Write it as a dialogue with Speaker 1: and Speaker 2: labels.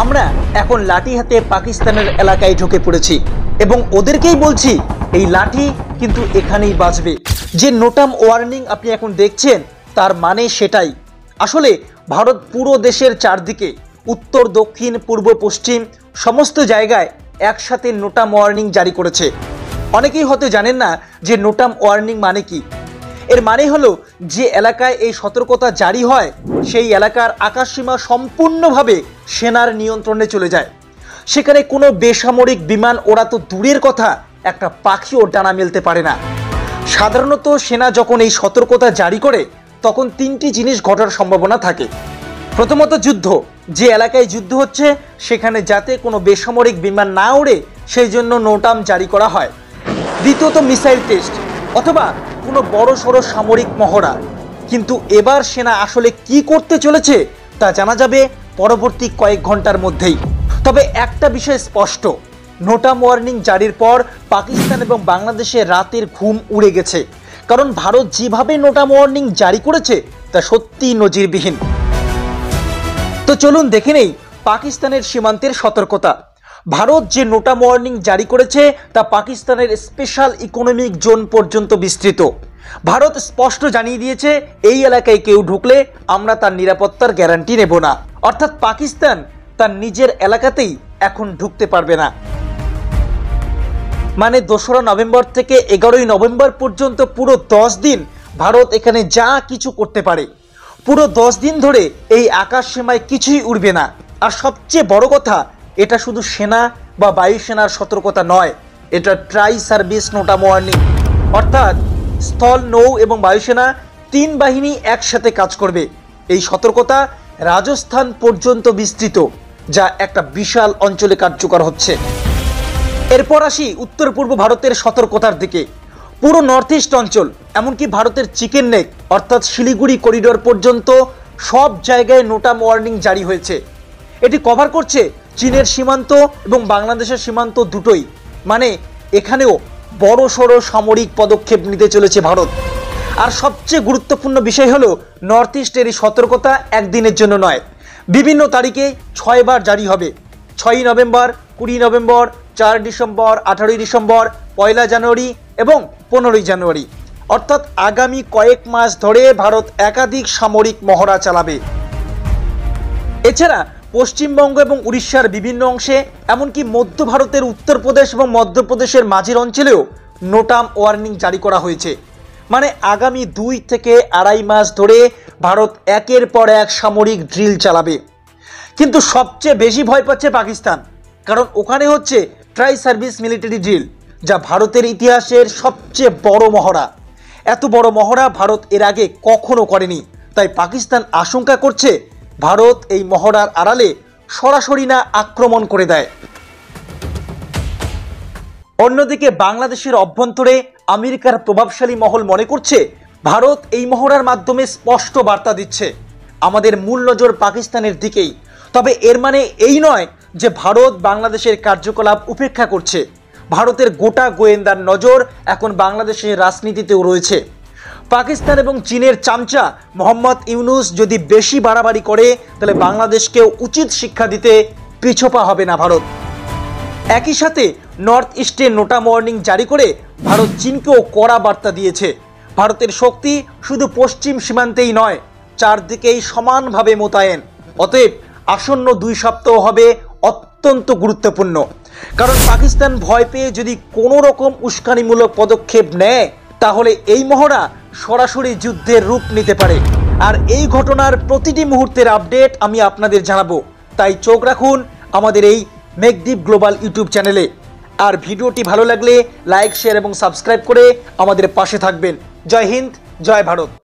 Speaker 1: আমরা এখন লাঠি হাতে পাকিস্তানের এলাকায় ঢুকে পড়েছি এবং ওদেরকেই বলছি এই লাঠি কিন্তু এখানেই বাজবে। যে নোটাম ওয়ার্নিং আপনি এখন দেখছেন তার মানে সেটাই। আসলে ভারত পুরো দেশের চারদিকে উত্তর দক্ষিণ পূর্ব পশ্চিম সমস্ত জায়গায় একসাথে নোটাম ওয়ার্নিং জারি করেছে। অনেকেই হয়তো জানেন না যে নোটাম ওয়ার্নিং মানে কি। এর মানে হলো যে এলাকায় এই সতর্কতা জারি হয় সেই এলাকার আকাশসীমা সম্পূর্ণভাবে সেনার নিয়ন্ত্রণে চলে যায়। সেখানে কোনো বেসামরিক বিমান ওরা তো দূরের কথা, একটা পাখিও ডানা মেলতে পারে না। সাধারণত সেনা যখন এই সতর্কতা জারি করে তখন তিনটি জিনিস ঘটার সম্ভাবনা থাকে। প্রথমত যুদ্ধ, যে এলাকায় যুদ্ধ হচ্ছে সেখানে যাতে কোনো বেসামরিক বিমান না ওড়ে সেই জন্য নোটাম জারি করা হয়। দ্বিতীয়ত মিসাইল টেস্ট অথবা কোনো বড় সড়ো সামরিক মহড়া। কিন্তু এবার সেনা আসলে কি করতে চলেছে তা জানা যাবে পরবর্তী কয়েক ঘন্টার মধ্যেই। তবে একটা বিষয় স্পষ্ট, নোটাম ওয়ার্নিং জারির পর পাকিস্তান এবং বাংলাদেশে রাতের ঘুম উড়ে গেছে। কারণ ভারত যেভাবে নোটাম ওয়ার্নিং জারি করেছে তা সত্যিই নজিরবিহীন। তো চলুন দেখে নেই পাকিস্তানের সীমান্তের সতর্কতা। ভারত যে নোটাম ওয়ার্নিং জারি করেছে তা পাকিস্তানের স্পেশাল ইকোনমিক জোন পর্যন্ত বিস্তৃত। ভারত স্পষ্ট জানিয়ে দিয়েছে এই এলাকায় কেউ ঢুকলে আমরা তার নিরাপত্তার গ্যারান্টি নেব না। অর্থাৎ পাকিস্তান তার নিজের এলাকাতেই এখন ঢুকতে পারবে না। মানে 2রা নভেম্বর থেকে 11ই নভেম্বর পর্যন্ত পুরো 10 দিন ভারত এখানে যা কিছু করতে পারে। পুরো 10 দিন ধরে এই আকাশ সীমায় কিছুই উড়বে না। আর সবচেয়ে বড় কথা, এটা শুধু সেনা বা বায়ুসেনার সতর্কতা নয়, এটা ট্রাই সার্ভিস নোটাম ওয়ার্নিং। অর্থাৎ স্থল, নৌ এবং বায়ুসেনা 3 বাহিনী একসাথে কাজ করবে। এই সতর্কতা রাজস্থান পর্যন্ত বিস্তৃত, যা একটা বিশাল অঞ্চলে কার্যকর হচ্ছে। এরপর আসি উত্তর পূর্ব ভারতের সতর্কতার দিকে। পুরো নর্থ ইস্ট অঞ্চল, এমনকি ভারতের চিকেন নেক অর্থাৎ শিলিগুড়ি করিডোর পর্যন্ত সব জায়গায় নোটাম ওয়ার্নিং জারি হয়েছে। এটি কভার করছে চীনের সীমান্ত এবং বাংলাদেশের সীমান্ত দুটোই। মানে এখানেও বড় সড়ো সামরিক পদক্ষেপ নিতে চলেছে ভারত। আর সবচেয়ে গুরুত্বপূর্ণ বিষয় হলো নর্থ ইস্টের এই সতর্কতা একদিনের জন্য নয়, বিভিন্ন তারিখে 6 বার জারি হবে। 6ই নভেম্বর, 20 নভেম্বর, 4 ডিসেম্বর, 18ই ডিসেম্বর, 1 জানুয়ারি এবং 15ই জানুয়ারি। অর্থাৎ আগামী কয়েক মাস ধরে ভারত একাধিক সামরিক মহড়া চালাবে। এছাড়া পশ্চিমবঙ্গ এবং উড়িষ্যার বিভিন্ন অংশে, এমনকি মধ্য ভারতের উত্তরপ্রদেশ এবং মধ্যপ্রদেশের মাঝের অঞ্চলেও নোটাম ওয়ার্নিং জারি করা হয়েছে। মানে আগামী 2 থেকে 2.5 মাস ধরে ভারত একের পর এক সামরিক ড্রিল চালাবে। কিন্তু সবচেয়ে বেশি ভয় পাচ্ছে পাকিস্তান, কারণ ওখানে হচ্ছে ট্রাই সার্ভিস মিলিটারি ড্রিল, যা ভারতের ইতিহাসের সবচেয়ে বড় মহড়া। এত বড় মহড়া ভারত এর আগে কখনো করেনি। তাই পাকিস্তান আশঙ্কা করছে ভারত এই মহড়ার আড়ালে সরাসরি না আক্রমণ করে দেয়। অন্যদিকে বাংলাদেশের অভ্যন্তরে আমেরিকার প্রভাবশালী মহল মনে করছে ভারত এই মহড়ার মাধ্যমে স্পষ্ট বার্তা দিচ্ছে আমাদের মূল নজর পাকিস্তানের দিকেই। তবে এর মানে এই নয় যে ভারত বাংলাদেশের কার্যকলাপ উপেক্ষা করছে। ভারতের গোটা গোয়েন্দার নজর এখন বাংলাদেশের রাজনীতিতেও রয়েছে। পাকিস্তান এবং চীনের চামচা মোহাম্মদ ইউনুস যদি বেশি বাড়াবাড়ি করে তাহলে বাংলাদেশকেও উচিত শিক্ষা দিতে পিছপা হবে না ভারত। একই সাথে নর্থ ইস্টে নোটাম ওয়ার্নিং জারি করে ভারত চীনকেও কড়া বার্তা দিয়েছে। ভারতের শক্তি শুধু পশ্চিম সীমান্তেই নয়, চারদিকেই সমানভাবে মোতায়েন। অতএব আসন্ন 2 সপ্তাহ হবে অত্যন্ত গুরুত্বপূর্ণ। কারণ পাকিস্তান ভয় পেয়ে যদি কোনো রকম উস্কানিমূলক পদক্ষেপ নেয় তাহলে এই মহড়া সরাসরি যুদ্ধের রূপ নিতে পারে। আর এই ঘটনার প্রতিটি মুহূর্তের আপডেট আমি আপনাদের জানাবো। তাই চোখ রাখুন আমাদের এই মেঘদ্বীপ গ্লোবাল ইউটিউব চ্যানেলে। আর ভিডিওটি ভালো লাগলে লাইক, শেয়ার এবং সাবস্ক্রাইব করে আমাদের পাশে থাকবেন। জয় হিন্দ, জয় ভারত।